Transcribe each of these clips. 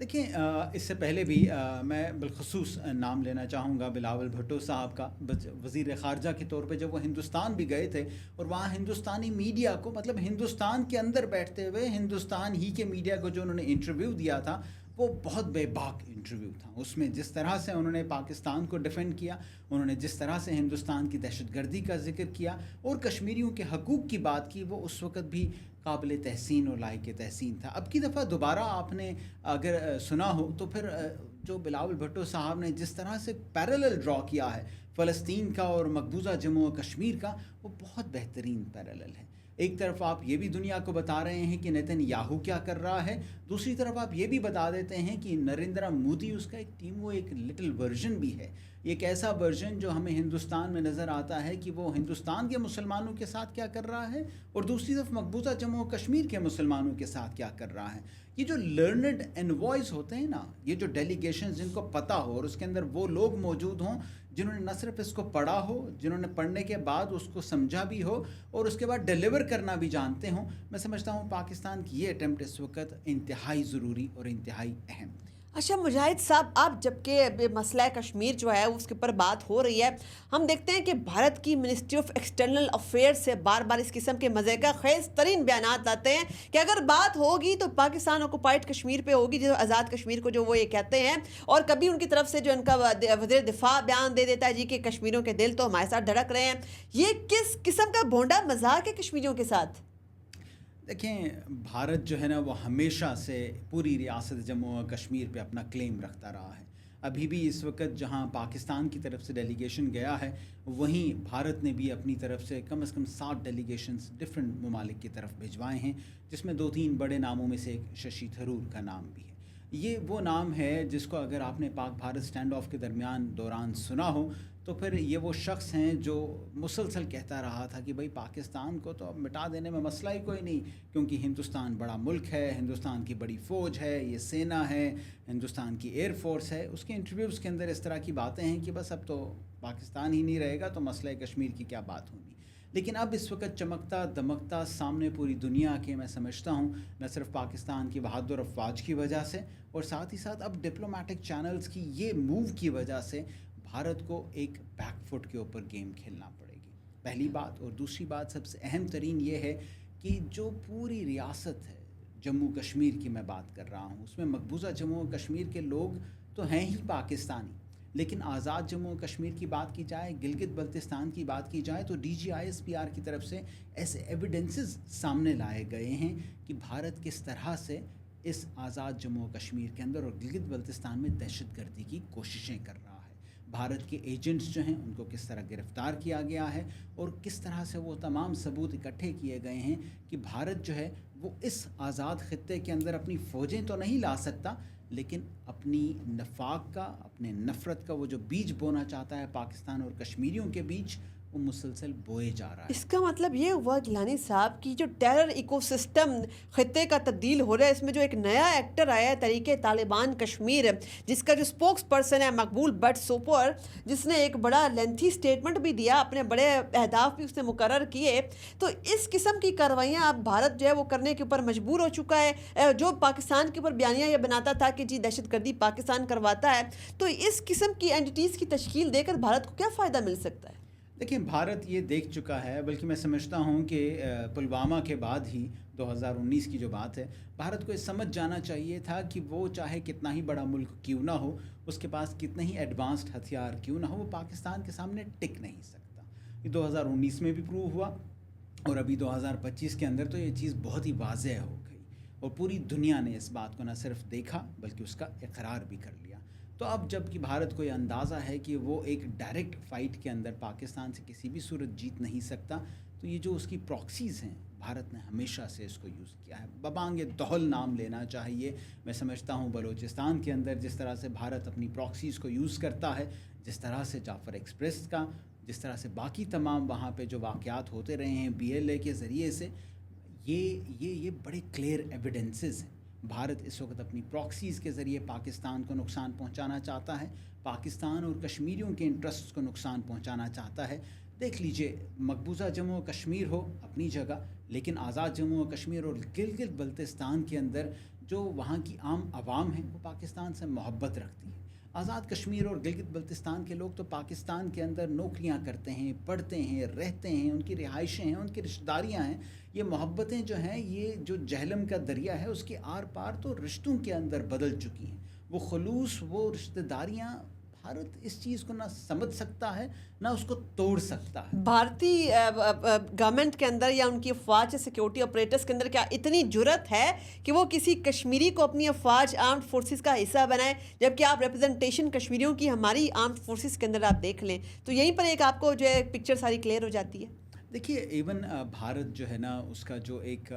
دیکھیں اس سے پہلے بھی میں بالخصوص نام لینا چاہوں گا بلاول بھٹو صاحب کا، وزیر خارجہ کے طور پہ جب وہ ہندوستان بھی گئے تھے اور وہاں ہندوستانی میڈیا کو، مطلب ہندوستان کے اندر بیٹھتے ہوئے ہندوستان ہی کے میڈیا کو جو انہوں نے انٹرویو دیا تھا وہ بہت بے باک انٹرویو تھا. اس میں جس طرح سے انہوں نے پاکستان کو ڈیفینڈ کیا، انہوں نے جس طرح سے ہندوستان کی دہشت گردی کا ذکر کیا اور کشمیریوں کے حقوق کی بات کی، وہ اس وقت بھی قابل تحسین اور لائق تحسین تھا. اب کی دفعہ دوبارہ آپ نے اگر سنا ہو تو پھر جو بلاول بھٹو صاحب نے جس طرح سے پیرالل ڈرا کیا ہے فلسطین کا اور مقبوضہ جموں و کشمیر کا، وہ بہت بہترین پیرالل ہے. ایک طرف آپ یہ بھی دنیا کو بتا رہے ہیں کہ نیتن یاہو کیا کر رہا ہے، دوسری طرف آپ یہ بھی بتا دیتے ہیں کہ نریندرا مودی اس کا ایک ٹیم، وہ ایک لٹل ورژن بھی ہے، ایک ایسا ورژن جو ہمیں ہندوستان میں نظر آتا ہے کہ وہ ہندوستان کے مسلمانوں کے ساتھ کیا کر رہا ہے اور دوسری طرف مقبوضہ جموں و کشمیر کے مسلمانوں کے ساتھ کیا کر رہا ہے. یہ جو لرنڈ انوائز ہوتے ہیں نا، یہ جو ڈیلیگیشنز جن کو پتہ ہو اور اس کے اندر وہ لوگ موجود ہوں جنہوں نے نہ صرف اس کو پڑھا ہو، جنہوں نے پڑھنے کے بعد اس کو سمجھا بھی ہو اور اس کے بعد ڈیلیور کرنا بھی جانتے ہوں، میں سمجھتا ہوں پاکستان کی یہ اٹیمپٹ اس وقت انتہائی ضروری اور انتہائی اہم. اچھا مجاہد صاحب، آپ جبکہ مسئلہ کشمیر جو ہے اس کے اوپر بات ہو رہی ہے، ہم دیکھتے ہیں کہ بھارت کی منسٹری آف ایکسٹرنل افیئر سے بار بار اس قسم کے مذائقہ خیز ترین بیانات آتے ہیں کہ اگر بات ہوگی تو پاکستان آکوپائڈ کشمیر پہ ہوگی، جو آزاد کشمیر کو جو وہ یہ کہتے ہیں. اور کبھی ان کی طرف سے جو ان کا وزیر دفاع بیان دے دیتا ہے جی کہ کشمیریوں کے دل تو ہمارے ساتھ دھڑک رہے ہیں. یہ کس قسم کا بھونڈا مذاق ہے کشمیریوں کے ساتھ؟ دیکھیں، بھارت جو ہے نا وہ ہمیشہ سے پوری ریاست جموں و کشمیر پہ اپنا کلیم رکھتا رہا ہے. ابھی بھی اس وقت جہاں پاکستان کی طرف سے ڈیلیگیشن گیا ہے، وہیں بھارت نے بھی اپنی طرف سے کم از کم 7 ڈیلیگیشنز ڈفرینٹ ممالک کی طرف بھیجوائے ہیں، جس میں 2-3 بڑے ناموں میں سے ایک ششی تھرور کا نام بھی ہے. یہ وہ نام ہے جس کو اگر آپ نے پاک بھارت سٹینڈ آف کے دوران سنا ہو تو پھر یہ وہ شخص ہیں جو مسلسل کہتا رہا تھا کہ بھائی پاکستان کو تو اب مٹا دینے میں مسئلہ ہی کوئی نہیں، کیونکہ ہندوستان بڑا ملک ہے، ہندوستان کی بڑی فوج ہے، یہ سینا ہے، ہندوستان کی ایئر فورس ہے. اس کے انٹرویوز کے اندر اس طرح کی باتیں ہیں کہ بس اب تو پاکستان ہی نہیں رہے گا تو مسئلہ کشمیر کی کیا بات ہوگی. لیکن اب اس وقت چمکتا دمکتا سامنے پوری دنیا کے، میں سمجھتا ہوں نہ صرف پاکستان کی بہادر افواج کی وجہ سے اور ساتھ ہی ساتھ اب ڈپلومیٹک چینلز کی یہ موو کی وجہ سے بھارت کو ایک بیک فٹ کے اوپر گیم کھیلنا پڑے گی. پہلی بات. اور دوسری بات سب سے اہم ترین یہ ہے کہ جو پوری ریاست ہے جموں کشمیر کی میں بات کر رہا ہوں، اس میں مقبوضہ جموں و کشمیر کے لوگ تو ہیں ہی پاکستانی، لیکن آزاد جموں و کشمیر کی بات کی جائے، گلگت بلتستان کی بات کی جائے تو DGISPR کی طرف سے ایسے ایویڈنسز سامنے لائے گئے ہیں کہ بھارت کس طرح سے اس آزاد جموں و کشمیر کے اندر اور گلگت بلتستان میں دہشت گردی کی کوششیں کر رہا ہے. بھارت کے ایجنٹس جو ہیں ان کو کس طرح گرفتار کیا گیا ہے اور کس طرح سے وہ تمام ثبوت اکٹھے کیے گئے ہیں کہ بھارت جو ہے وہ اس آزاد خطے کے اندر اپنی فوجیں تو نہیں لا سکتا، لیکن اپنی نفاق کا، اپنے نفرت کا وہ جو بیج بونا چاہتا ہے پاکستان اور کشمیریوں کے بیچ، وہ مسلسل بوئے جا رہا ہے. اس کا مطلب یہ ہوا گیلانی صاحب کی جو ٹیرر ایکو سسٹم خطے کا تبدیل ہو رہا ہے، اس میں جو ایک نیا ایکٹر آیا ہے تحریک طالبان کشمیر، جس کا جو سپوکس پرسن ہے مقبول بٹ سوپر، جس نے ایک بڑا لینتھی سٹیٹمنٹ بھی دیا، اپنے بڑے اہداف بھی اس نے مقرر کیے. تو اس قسم کی کارروائیاں اب بھارت جو ہے وہ کرنے کے اوپر مجبور ہو چکا ہے. جو پاکستان کے اوپر بیانیہ یہ بناتا تھا کہ جی دہشت گردی پاکستان کرواتا ہے، تو اس قسم کی اینٹیز کی تشکیل دے کر بھارت کو کیا فائدہ مل سکتا ہے؟ دیکھیں، بھارت یہ دیکھ چکا ہے، بلکہ میں سمجھتا ہوں کہ پلوامہ کے بعد ہی 2019 کی جو بات ہے، بھارت کو یہ سمجھ جانا چاہیے تھا کہ وہ چاہے کتنا ہی بڑا ملک کیوں نہ ہو، اس کے پاس کتنے ہی ایڈوانسڈ ہتھیار کیوں نہ ہو، وہ پاکستان کے سامنے ٹک نہیں سکتا. یہ 2019 میں بھی پروو ہوا اور ابھی 2025 کے اندر تو یہ چیز بہت ہی واضح ہو گئی اور پوری دنیا نے اس بات کو نہ صرف دیکھا بلکہ اس کا اقرار بھی کر لیا. تو اب جب کہ بھارت کو یہ اندازہ ہے کہ وہ ایک ڈائریکٹ فائٹ کے اندر پاکستان سے کسی بھی صورت جیت نہیں سکتا، تو یہ جو اس کی پراکسیز ہیں، بھارت نے ہمیشہ سے اس کو یوز کیا ہے. ببانگ دہل نام لینا چاہیے. میں سمجھتا ہوں بلوچستان کے اندر جس طرح سے بھارت اپنی پراکسیز کو یوز کرتا ہے، جس طرح سے جعفر ایکسپریس کا، جس طرح سے باقی تمام وہاں پہ جو واقعات ہوتے رہے ہیں BLA کے ذریعے سے، یہ بڑے کلیئر ایویڈنسز ہیں. بھارت اس وقت اپنی پراکسیز کے ذریعے پاکستان کو نقصان پہنچانا چاہتا ہے، پاکستان اور کشمیریوں کے انٹرسٹ کو نقصان پہنچانا چاہتا ہے. دیکھ لیجئے، مقبوضہ جموں و کشمیر ہو اپنی جگہ، لیکن آزاد جموں و کشمیر اور گلگت بلتستان کے اندر جو وہاں کی عام عوام ہیں وہ پاکستان سے محبت رکھتی ہے. آزاد کشمیر اور گلگت بلتستان کے لوگ تو پاکستان کے اندر نوکریاں کرتے ہیں, پڑھتے ہیں, رہتے ہیں, ان کی رہائشیں ہیں, ان کی رشتہ داریاں ہیں. یہ محبتیں جو ہیں, یہ جو جہلم کا دریا ہے اس کے آر پار تو رشتوں کے اندر بدل چکی ہیں. وہ خلوص, وہ رشتہ داریاں, بھارت اس چیز کو نہ سمجھ سکتا ہے نہ اس کو توڑ سکتا ہے. بھارتی گورنمنٹ کے اندر یا ان کی افواج سیکیورٹی آپریٹرز کے اندر کیا اتنی جرت ہے کہ وہ کسی کشمیری کو اپنی افواج آرمڈ فورسز کا حصہ بنائیں, جبکہ آپ ریپرزنٹیشن کشمیریوں کی ہماری آرمڈ فورسز کے اندر آپ دیکھ لیں تو یہیں پر ایک آپ کو جو ہے پکچر ساری کلیئر ہو جاتی ہے. دیکھیے ایون بھارت جو ہے نا, اس کا جو ایک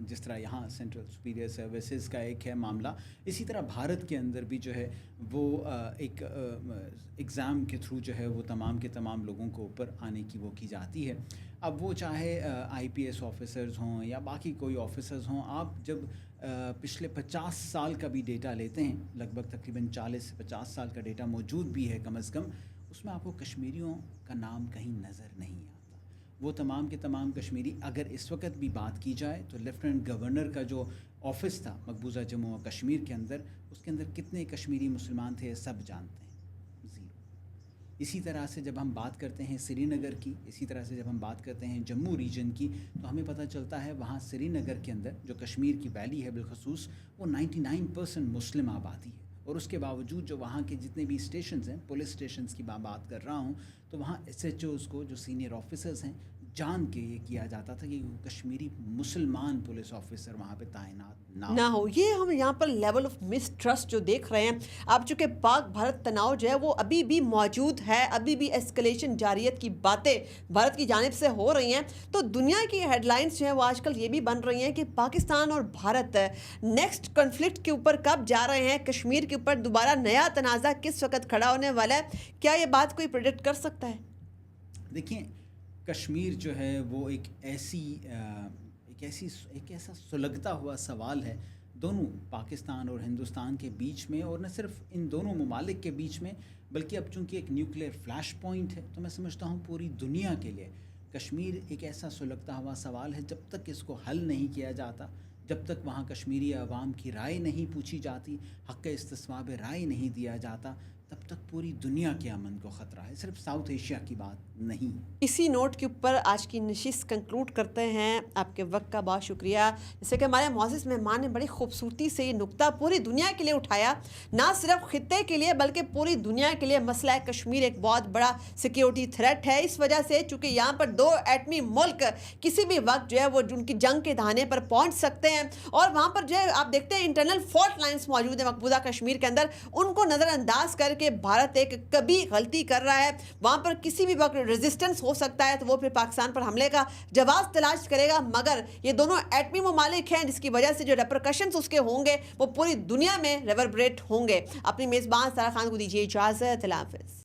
جس طرح یہاں سینٹرل سپیریئر سروسز کا ایک ہے معاملہ, اسی طرح بھارت کے اندر بھی جو ہے وہ ایک ایگزام کے تھرو جو ہے وہ تمام کے تمام لوگوں کو اوپر آنے کی وہ کی جاتی ہے. اب وہ چاہے آئی پی ایس آفیسرز ہوں یا باقی کوئی آفیسرز ہوں, آپ جب پچھلے 50 سال کا بھی ڈیٹا لیتے ہیں, لگ بھگ تقریباً 40 سے 50 سال کا ڈیٹا موجود بھی ہے کم از کم, اس میں آپ کو کشمیریوں کا نام کہیں نظر نہیں آتا. وہ تمام کے تمام کشمیری, اگر اس وقت بھی بات کی جائے تو لیفٹیننٹ گورنر کا جو آفس تھا مقبوضہ جموں و کشمیر کے اندر, اس کے اندر کتنے کشمیری مسلمان تھے سب جانتے ہیں, زیرو. اسی طرح سے جب ہم بات کرتے ہیں سری نگر کی, اسی طرح سے جب ہم بات کرتے ہیں جموں ریجن کی, تو ہمیں پتہ چلتا ہے وہاں سری نگر کے اندر جو کشمیر کی ویلی ہے بالخصوص, وہ 99% مسلم آبادی ہے. اور اس کے باوجود جو وہاں کے جتنے بھی اسٹیشنز ہیں, پولیس اسٹیشنز کی بات کر رہا ہوں, تو وہاں ایس ایچ اوز کو, جو سینئر آفیسرز ہیں, جان کے یہ کیا جاتا تھا کہ کشمیری مسلمان پولیس آفیسر وہاں پہ تعینات نہ ہو. یہ ہم یہاں پر لیول آف مسٹرسٹ جو دیکھ رہے ہیں آپ, چونکہ پاک بھارت تناؤ جو ہے وہ ابھی بھی موجود ہے, ابھی بھی ایسکلیشن جاریت کی باتیں بھارت کی جانب سے ہو رہی ہیں, تو دنیا کی ہیڈ لائنز جو ہیں وہ آج کل یہ بھی بن رہی ہیں کہ پاکستان اور بھارت نیکسٹ کنفلکٹ کے اوپر کب جا رہے ہیں, کشمیر کے اوپر دوبارہ نیا تنازع کس وقت کھڑا ہونے والا ہے. کیا یہ بات کوئی پریڈکٹ کر سکتا ہے؟ دیکھیں, کشمیر جو ہے وہ ایک ایسا سلگتا ہوا سوال ہے دونوں پاکستان اور ہندوستان کے بیچ میں, اور نہ صرف ان دونوں ممالک کے بیچ میں, بلکہ اب چونکہ ایک نیوکلیئر فلیش پوائنٹ ہے, تو میں سمجھتا ہوں پوری دنیا کے لیے کشمیر ایک ایسا سلگتا ہوا سوال ہے. جب تک اس کو حل نہیں کیا جاتا, جب تک وہاں کشمیری عوام کی رائے نہیں پوچھی جاتی, حق استصواب رائے نہیں دیا جاتا, تب تک پوری دنیا کے امن کو خطرہ ہے, صرف ساؤتھ ایشیا کی بات نہیں. اسی نوٹ کے اوپر آج کی نشست کنکلوڈ کرتے ہیں. آپ کے وقت کا بہت شکریہ. جیسے کہ ہمارے معزز مہمان نے بڑی خوبصورتی سے یہ نقطہ پوری دنیا کے لیے اٹھایا, نہ صرف خطے کے لیے بلکہ پوری دنیا کے لیے مسئلہ کشمیر ایک بہت بڑا سیکیورٹی تھریٹ ہے. اس وجہ سے چونکہ یہاں پر دو ایٹمی ملک کسی بھی وقت جو ہے وہ ان کی جنگ کے دہانے پر پہنچ سکتے ہیں, اور وہاں پر جو ہے آپ دیکھتے ہیں انٹرنل فالٹ لائنز موجود ہیں مقبوضہ کشمیر کے اندر, ان کو نظر انداز کر کہ بھارت ایک کبھی غلطی کر رہا ہے, وہاں پر کسی بھی وقت ریزسٹنس ہو سکتا ہے, تو وہ پھر پاکستان پر حملے کا جواز تلاش کرے گا. مگر یہ دونوں ایٹمی ممالک ہیں جس کی وجہ سے جو ریپرکشنز اس کے ہوں گے وہ پوری دنیا میں ریوربریٹ ہوں گے. اپنی میزبان سارا خان کو دیجیے اجازت. اللہ حافظ.